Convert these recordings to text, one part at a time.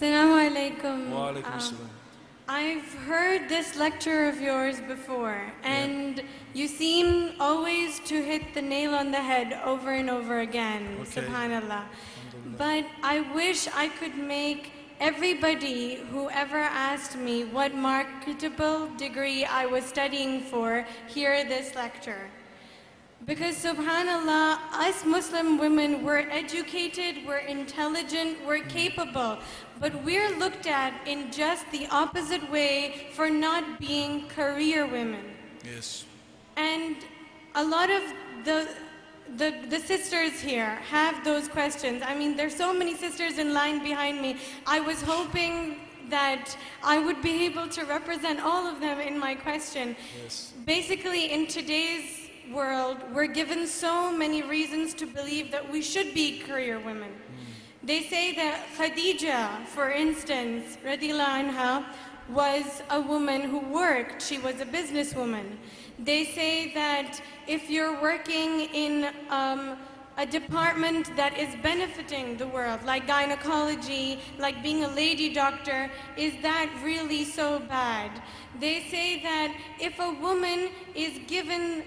Assalamu alaikum. Wa alaikum assalam. I've heard this lecture of yours before, and you seem always to hit the nail on the head over and over again, Okay. subhanallah. But I wish I could make everybody who ever asked me what marketable degree I was studying for hear this lecture. Because subhanallah, us Muslim women, we're educated, we're intelligent, we're capable, but we're looked at in just the opposite way for not being career women. Yes. And a lot of the sisters here have those questions. I mean, there's so many sisters in line behind me. I was hoping that I would be able to represent all of them in my question. Yes. Basically, in today's world, we're given so many reasons to believe that we should be career women. They say that Khadija, for instance, radiallahu anha, was a woman who worked. She was a businesswoman. They say that if you're working in a department that is benefiting the world, like gynecology, like being a lady doctor, is that really so bad? They say that if a woman is given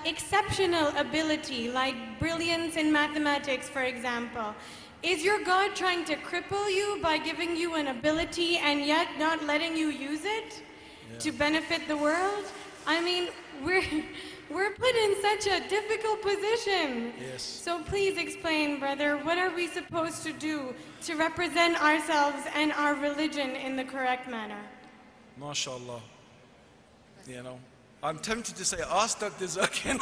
exceptional ability, like brilliance in mathematics, for example, is your God trying to cripple you by giving you an ability and yet not letting you use it to benefit the world? I mean, we're put in such a difficult position. Yes. So please explain, brother, what are we supposed to do to represent ourselves and our religion in the correct manner? MashaAllah. You know, I'm tempted to say, ask Dr. Zakir.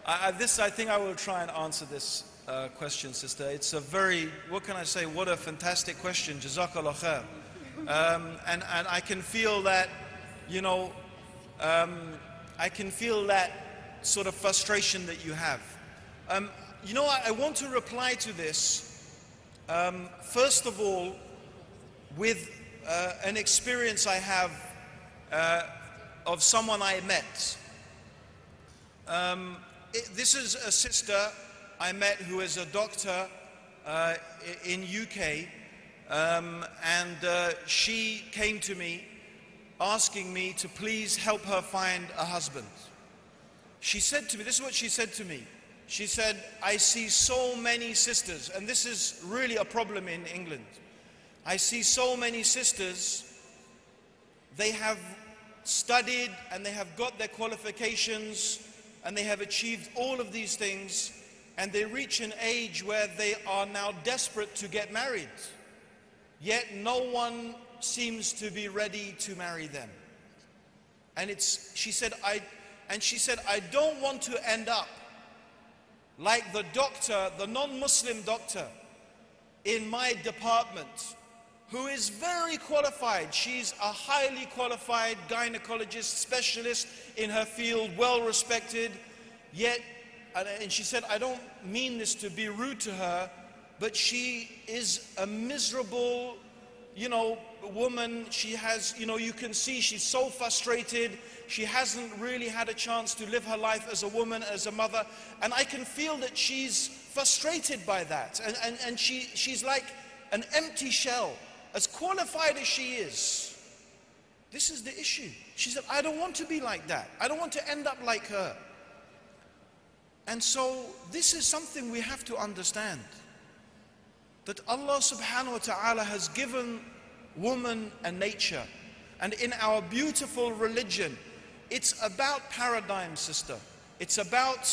I think I will try and answer this question, sister. It's a very, what can I say, what a fantastic question. Jazakallah khair. And I can feel that, you know, I can feel that sort of frustration that you have. You know, I want to reply to this, first of all, with an experience I have of someone I met. This is a sister I met who is a doctor in UK, and she came to me asking me to please help her find a husband. She said to me, this is what she said to me. She said, I see so many sisters, and this is really a problem in England. I see so many sisters, they have studied and they have got their qualifications and they have achieved all of these things, and they reach an age where they are now desperate to get married, yet no one seems to be ready to marry them. And she said, I don't want to end up like the doctor, the non-Muslim doctor in my department, who is very qualified. She's a highly qualified gynecologist, specialist in her field, well respected, yet, and she said, I don't mean this to be rude to her, but she is a miserable, you know, woman. She has, you know, you can see she's so frustrated. She hasn't really had a chance to live her life as a woman, as a mother, and I can feel that she's frustrated by that, and she's like an empty shell, as qualified as she is. This is the issue. She said, I don't want to be like that. I don't want to end up like her. And so this is something we have to understand, that Allah subhanahu wa ta'ala has given woman a nature, and in our beautiful religion, it's about paradigm, sister. It's about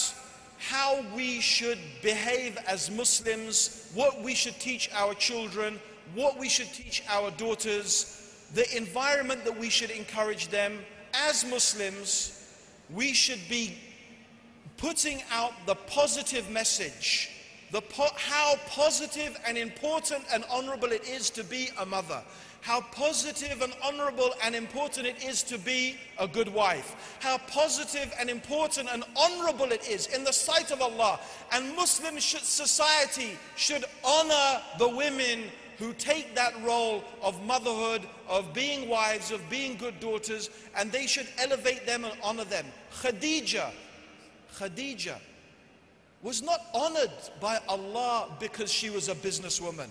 how we should behave as Muslims, what we should teach our children, what we should teach our daughters, the environment that we should encourage them. As Muslims, we should be putting out the positive message, how positive and important and honorable it is to be a mother, how positive and honorable and important it is to be a good wife, how positive and important and honorable it is in the sight of Allah. And Muslim society should honor the women who take that role of motherhood, of being wives, of being good daughters, and they should elevate them and honor them. Khadija was not honored by Allah because she was a businesswoman.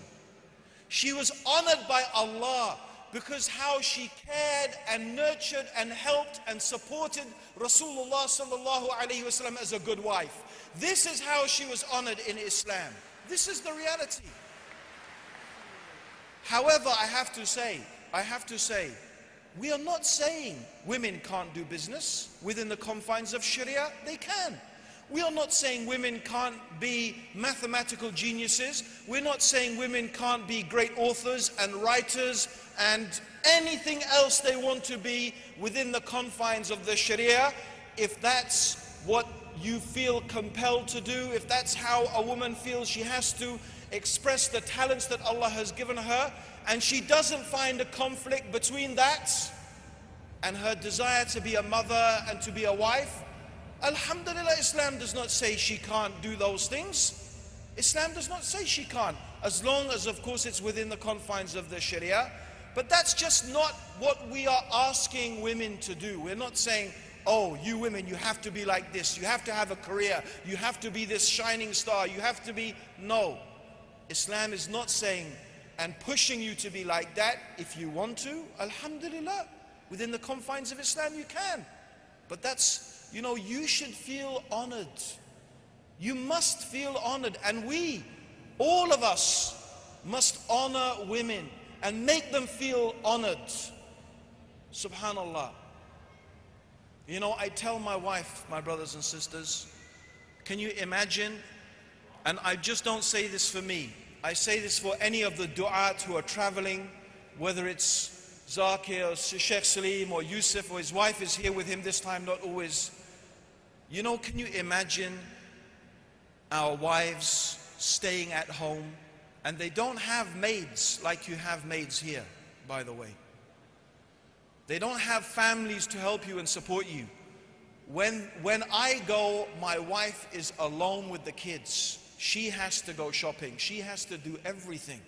She was honored by Allah because how she cared and nurtured and helped and supported Rasulullah sallallahu alaihi wasallam as a good wife. This is how she was honored in Islam. This is the reality. However, I have to say, we are not saying women can't do business within the confines of Sharia. They can. We are not saying women can't be mathematical geniuses. We're not saying women can't be great authors and writers and anything else they want to be within the confines of the Sharia. If that's what you feel compelled to do, if that's how a woman feels she has to express the talents that Allah has given her, and she doesn't find a conflict between that and her desire to be a mother and to be a wife, Alhamdulillah, Islam does not say she can't do those things. Islam does not say she can't, as long as, of course, it's within the confines of the Sharia. But that's just not what we are asking women to do. We're not saying, oh, you women, you have to be like this, you have to have a career, you have to be this shining star, you have to be... No. Islam is not saying and pushing you to be like that. If you want to, Alhamdulillah, within the confines of Islam you can. But that's, you know, you should feel honored. You must feel honored. And we, all of us, must honor women and make them feel honored. Subhanallah. You know, I tell my wife, my brothers and sisters, can you imagine? And I just don't say this for me. I say this for any of the du'at who are traveling, whether it's Zakir or Sheikh Salim or Yusuf, or his wife is here with him this time, not always. You know, can you imagine our wives staying at home, and they don't have maids like you have maids here, by the way. They don't have families to help you and support you. When I go, my wife is alone with the kids. She has to go shopping. She has to do everything.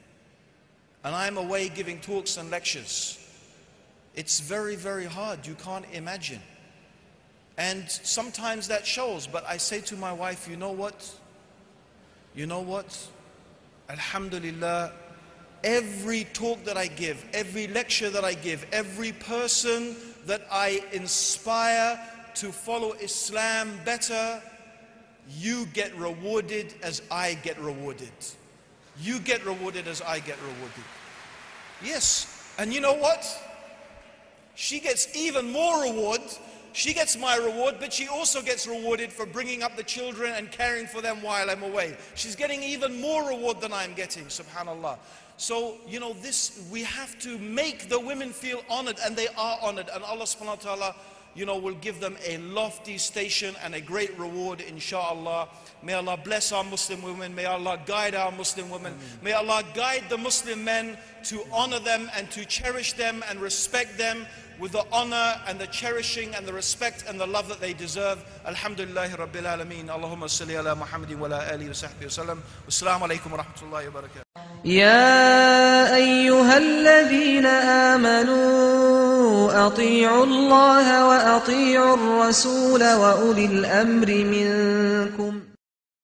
And I'm away giving talks and lectures. It's very, very hard. You can't imagine. And sometimes that shows. But I say to my wife, you know what? You know what? Alhamdulillah, every talk that I give, every lecture that I give, every person that I inspire to follow Islam better, you get rewarded as I get rewarded. You get rewarded as I get rewarded. Yes, and you know what? She gets even more reward. She gets my reward, but she also gets rewarded for bringing up the children and caring for them while I'm away. She's getting even more reward than I'm getting, subhanallah. So, you know, this, we have to make the women feel honored, and they are honored, and Allah subhanahu wa ta'ala, you know, will give them a lofty station and a great reward, inshallah. May Allah bless our Muslim women. May Allah guide our Muslim women. May Allah guide the Muslim men to honor them and to cherish them and respect them with the honor and the cherishing and the respect and the love that they deserve. Alhamdulillahi Rabbil Alameen. Allahumma salli ala Muhammadin wa ala alihi wa sahbihi wa sallam. Assalamu alaikum wa rahmatullahi wa barakatuh. يا أيها الذين آمنوا أطيعوا الله وأطيعوا الرسول وأولي الأمر منكم